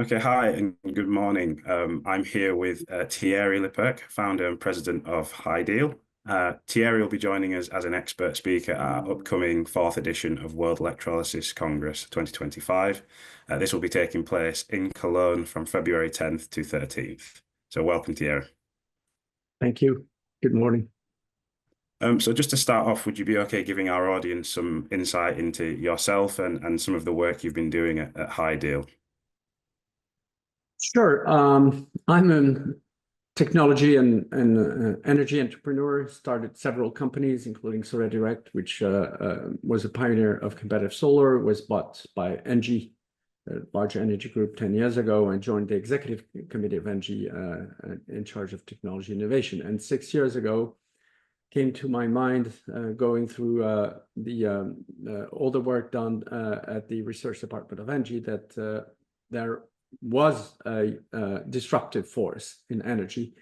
Okay, hi and good morning. I'm here with Thierry Lepercq, founder and president of Hydeal. Thierry will be joining us as an expert speaker at our upcoming fourth edition of World Electrolysis Congress 2025. This will be taking place in Cologne from February 10th to 13th. So welcome, Thierry. Thank you. Good morning. So just to start off, would you be okay giving our audience some insight into yourself and some of the work you've been doing at Hydeal? Sure. I'm a technology and energy entrepreneur. Started several companies, including Solar Direct, which was a pioneer of competitive solar, was bought by Engie, a large energy group 10 years ago, and joined the executive committee of Engie in charge of technology innovation. And 6 years ago, came to my mind going through all the work done at the research department of Engie that there was a disruptive force in energy,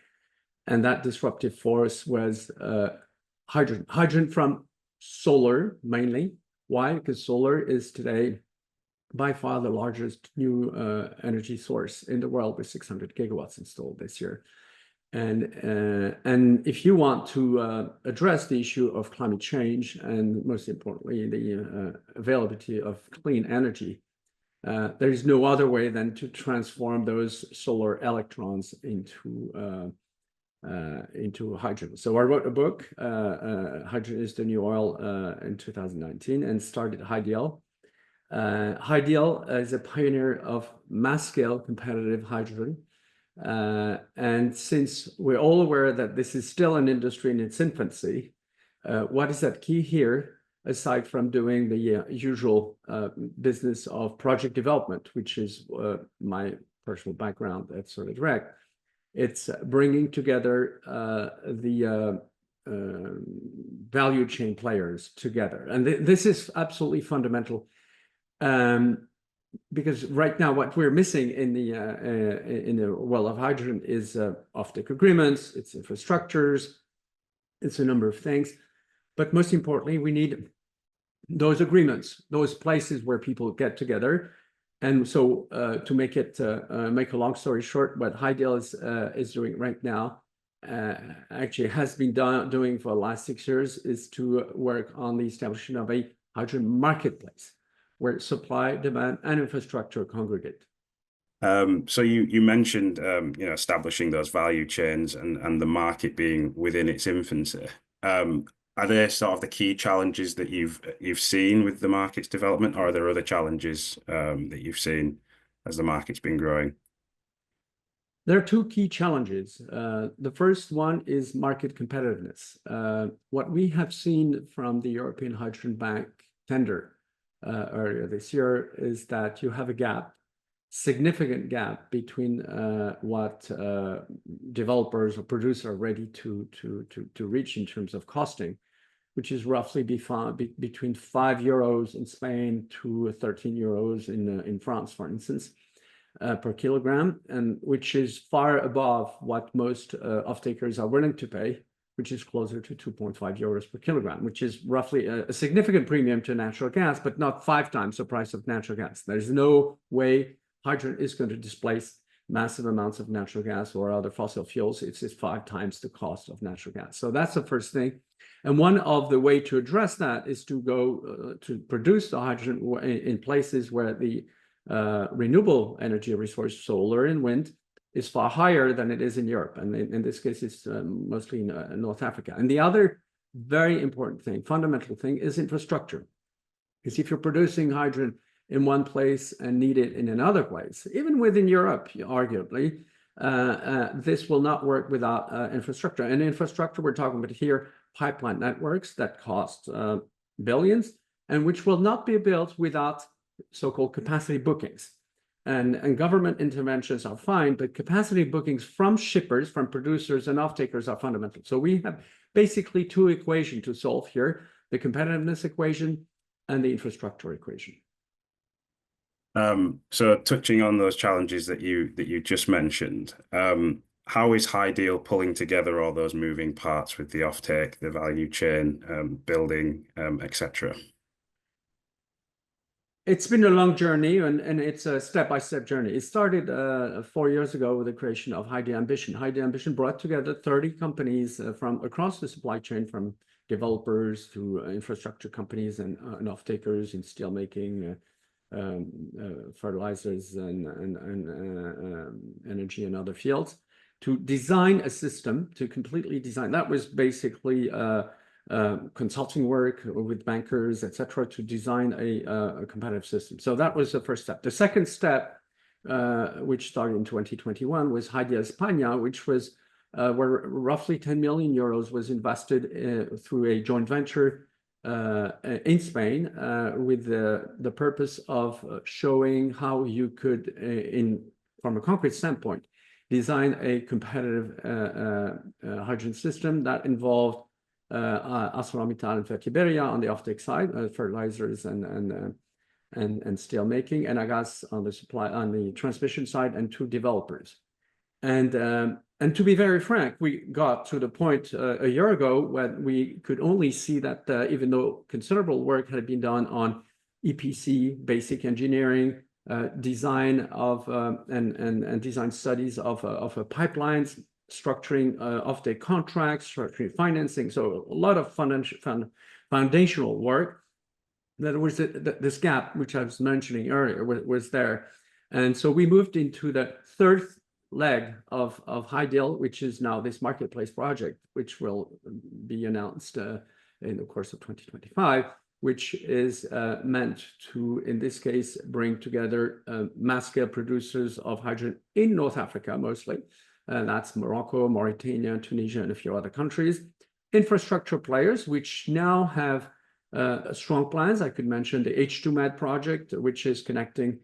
and that disruptive force was hydrogen. Hydrogen from solar mainly. Why? Because solar is today by far the largest new energy source in the world, with 600 gigawatts installed this year. And if you want to address the issue of climate change and most importantly the availability of clean energy, there is no other way than to transform those solar electrons into hydrogen. So I wrote a book, Hydrogen is the New Oil, in 2019, and started Hydeal. Hydeal is a pioneer of mass-scale competitive hydrogen. And since we're all aware that this is still an industry in its infancy, what is at key here, aside from doing the usual business of project development, which is my personal background at Solar Direct, it's bringing together the value chain players together. And this is absolutely fundamental. Because right now, what we're missing in the world of hydrogen is offtake agreements, it's infrastructures, it's a number of things. But most importantly, we need those agreements, those places where people get together. And so to make a long story short, what Hydeal is doing right now, actually has been doing for the last 6 years, is to work on the establishment of a hydrogen marketplace, where supply, demand, and infrastructure congregate. So you mentioned establishing those value chains and the market being within its infancy. Are there sort of the key challenges that you've seen with the market's development, or are there other challenges that you've seen as the market's been growing? There are two key challenges. The first one is market competitiveness. What we have seen from the European Hydrogen Bank tender earlier this year is that you have a gap, significant gap between what developers or producers are ready to reach in terms of costing, which is roughly between €5 in Spain to 13 euros in France, for instance, per kilogram, and which is far above what most off-takers are willing to pay, which is closer to 2.5 euros per kilogram, which is roughly a significant premium to natural gas, but not 5 times the price of natural gas. There's no way hydrogen is going to displace massive amounts of natural gas or other fossil fuels. It's just 5 times the cost of natural gas. So that's the first thing. And one of the way to address that is to go to produce the hydrogen in places where the renewable energy resource, solar and wind, is far higher than it is in Europe. And in this case, it's mostly in North Africa. And the other very important thing, fundamental thing, is infrastructure. Because if you're producing hydrogen in one place and need it in another place, even within Europe, arguably, this will not work without infrastructure. And infrastructure, we're talking about here, pipeline networks that cost billions, and which will not be built without so-called capacity bookings. And government interventions are fine, but capacity bookings from shippers, from producers and off-takers are fundamental. So we have basically two equations to solve here: the competitiveness equation and the infrastructure equation. So touching on those challenges that you just mentioned, how is Hydeal pulling together all those moving parts with the offtake, the value chain, building, etc.? It's been a long journey, and it's a step-by-step journey. It started 4 years ago with the creation of Hydeal Ambition. Hydeal Ambition brought together 30 companies from across the supply chain, from developers to infrastructure companies and off-takers in steelmaking, fertilizers, and energy and other fields, to design a system, to completely design. That was basically consulting work with bankers, etc., to design a competitive system. So that was the first step. The second step, which started in 2021, was Hydeal España, which was where roughly 10 million euros was invested through a joint venture in Spain with the purpose of showing how you could, from a concrete standpoint, design a competitive hydrogen system that involved ArcelorMittal and Fertiberia on the offtake side, fertilizers and steel making, and Agas on the transmission side, and two developers. And to be very frank, we got to the point a year ago when we could only see that even though considerable work had been done on EPC, basic engineering, design of and design studies of pipelines, structuring offtake contracts, structuring financing. So a lot of foundational work. That was this gap, which I was mentioning earlier, was there. And so we moved into the third leg of Hydeal, which is now this marketplace project, which will be announced in the course of 2025, which is meant to, in this case, bring together mass-scale producers of hydrogen in North Africa, mostly. That's Morocco, Mauritania, Tunisia, and a few other countries. Infrastructure players, which now have strong plans. I could mention the H2Med project, which is connecting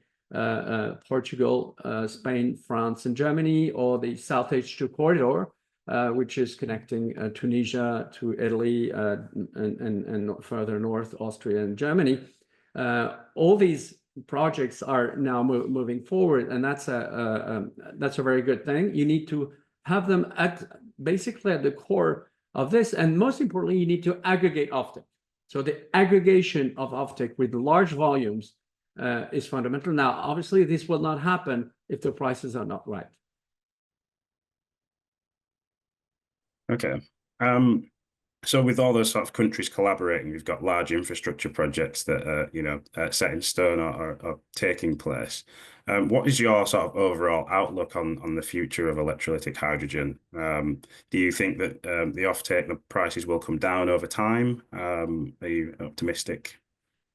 Portugal, Spain, France, and Germany, or the South H2 corridor, which is connecting Tunisia to Italy and further north, Austria and Germany. All these projects are now moving forward, and that's a very good thing. You need to have them basically at the core of this, and most importantly, you need to aggregate offtake. So the aggregation of offtake with large volumes is fundamental. Now, obviously, this will not happen if the prices are not right. Okay. So with all those sort of countries collaborating, we've got large infrastructure projects that are set in stone or taking place. What is your sort of overall outlook on the future of electrolytic hydrogen? Do you think that the offtake, the prices will come down over time? Are you optimistic?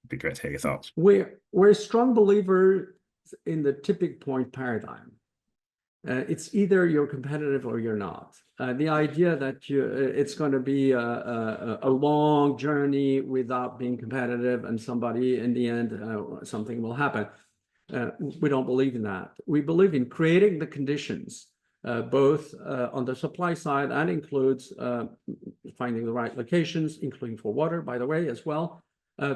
It'd be great to hear your thoughts. We're strong believers in the tipping point paradigm. It's either you're competitive or you're not. The idea that it's going to be a long journey without being competitive, and somebody in the end something will happen. We don't believe in that. We believe in creating the conditions, both on the supply side, and includes finding the right locations, including for water, by the way, as well.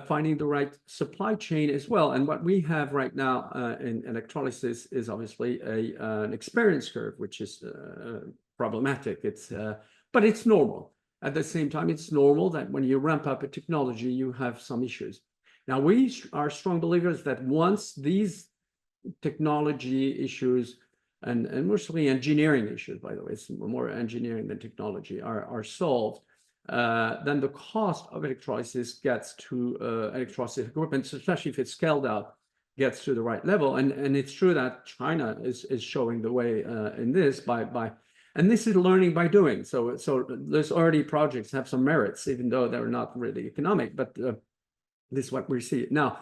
Finding the right supply chain as well. And what we have right now in electrolysis is obviously an experience curve, which is problematic. But it's normal. At the same time, it's normal that when you ramp up a technology, you have some issues. Now, we are strong believers that once these technology issues, and mostly engineering issues, by the way, it's more engineering than technology, are solved, then the cost of electrolysis gets to electrolysis equipment, especially if it's scaled out, gets to the right level. And it's true that China is showing the way in this and this is learning by doing. So there's already projects have some merits, even though they're not really economic, but this is what we see. Now,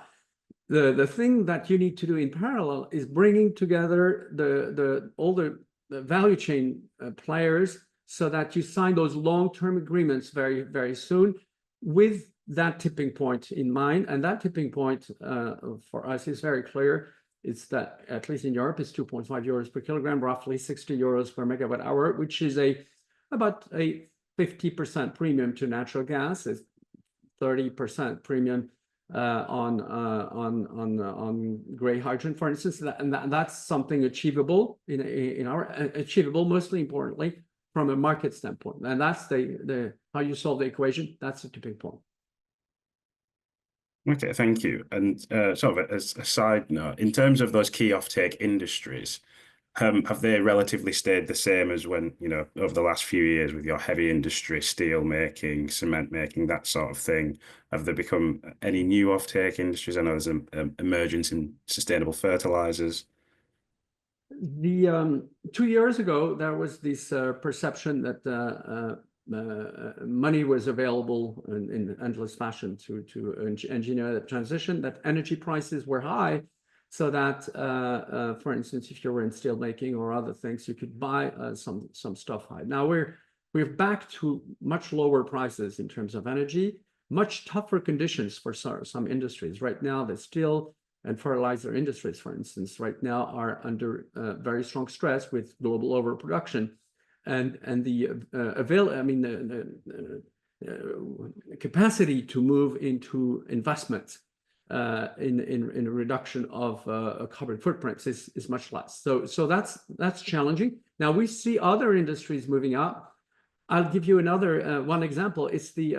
the thing that you need to do in parallel is bringing together all the value chain players, so that you sign those long-term agreements very, very soon with that tipping point in mind. And that tipping point for us is very clear. It's that, at least in Europe, it's 2.5 euros per kilogram, roughly 60 euros per megawatt hour, which is about a 50% premium to natural gas. It's 30% premium on gray hydrogen, for instance. And that's something achievable achievable, mostly importantly, from a market standpoint. And that's how you solve the equation. That's the tipping point. Okay, thank you. And sort of as a side note, in terms of those key offtake industries, have they relatively stayed the same as when, over the last few years with your heavy industry, steel making, cement making, that sort of thing? Have there become any new offtake industries? I know there's an emergence in sustainable fertilizers. The 2 years ago, there was this perception that money was available in endless fashion to engineer the transition, that energy prices were high, so that, for instance, if you were in steel making or other things, you could buy some stuff high. Now we're back to much lower prices in terms of energy, much tougher conditions for some industries. Right now, the steel and fertilizer industries, for instance, right now are under very strong stress with global overproduction, and the capacity to move into investments in a reduction of carbon footprints is much less. So that's challenging. Now we see other industries moving up. I'll give you another one example. It's the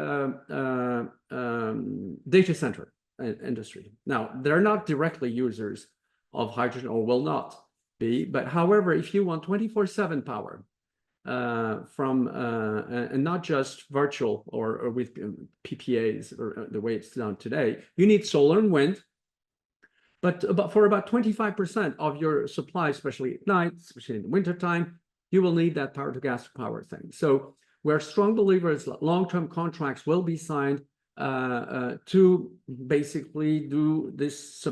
data center industry. Now, they're not directly users of hydrogen, or will not be, but however, if you want 24/7 power and not just virtual or with PPAs or the way it's done today, you need solar and wind. But for about 25% of your supply, especially at night, especially in the wintertime, you will need that power to gas power thing. So we're strong believers that long-term contracts will be signed to basically do this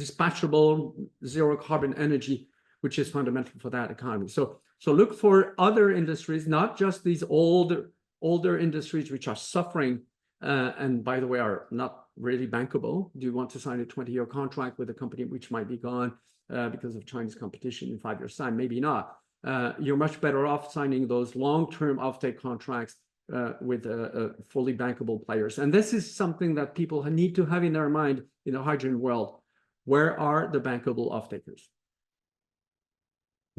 dispatchable zero carbon energy, which is fundamental for that economy. So look for other industries, not just these older industries which are suffering and, by the way, are not really bankable. Do you want to sign a 20-year contract with a company which might be gone because of Chinese competition in 5 years' time? Maybe not. You're much better off signing those long-term offtake contracts with fully bankable players. And this is something that people need to have in their mind in the hydrogen world. Where are the bankable offtakers?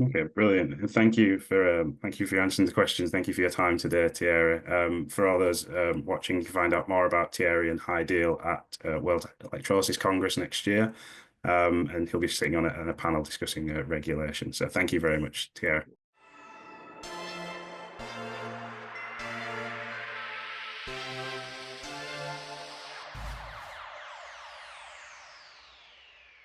Okay, brilliant. And thank you for answering the questions. Thank you for your time today, Thierry. For all those watching, you can find out more about Thierry and Hydeal at World Electrolysis Congress next year. And he'll be sitting on a panel discussing regulation. So thank you very much, Thierry.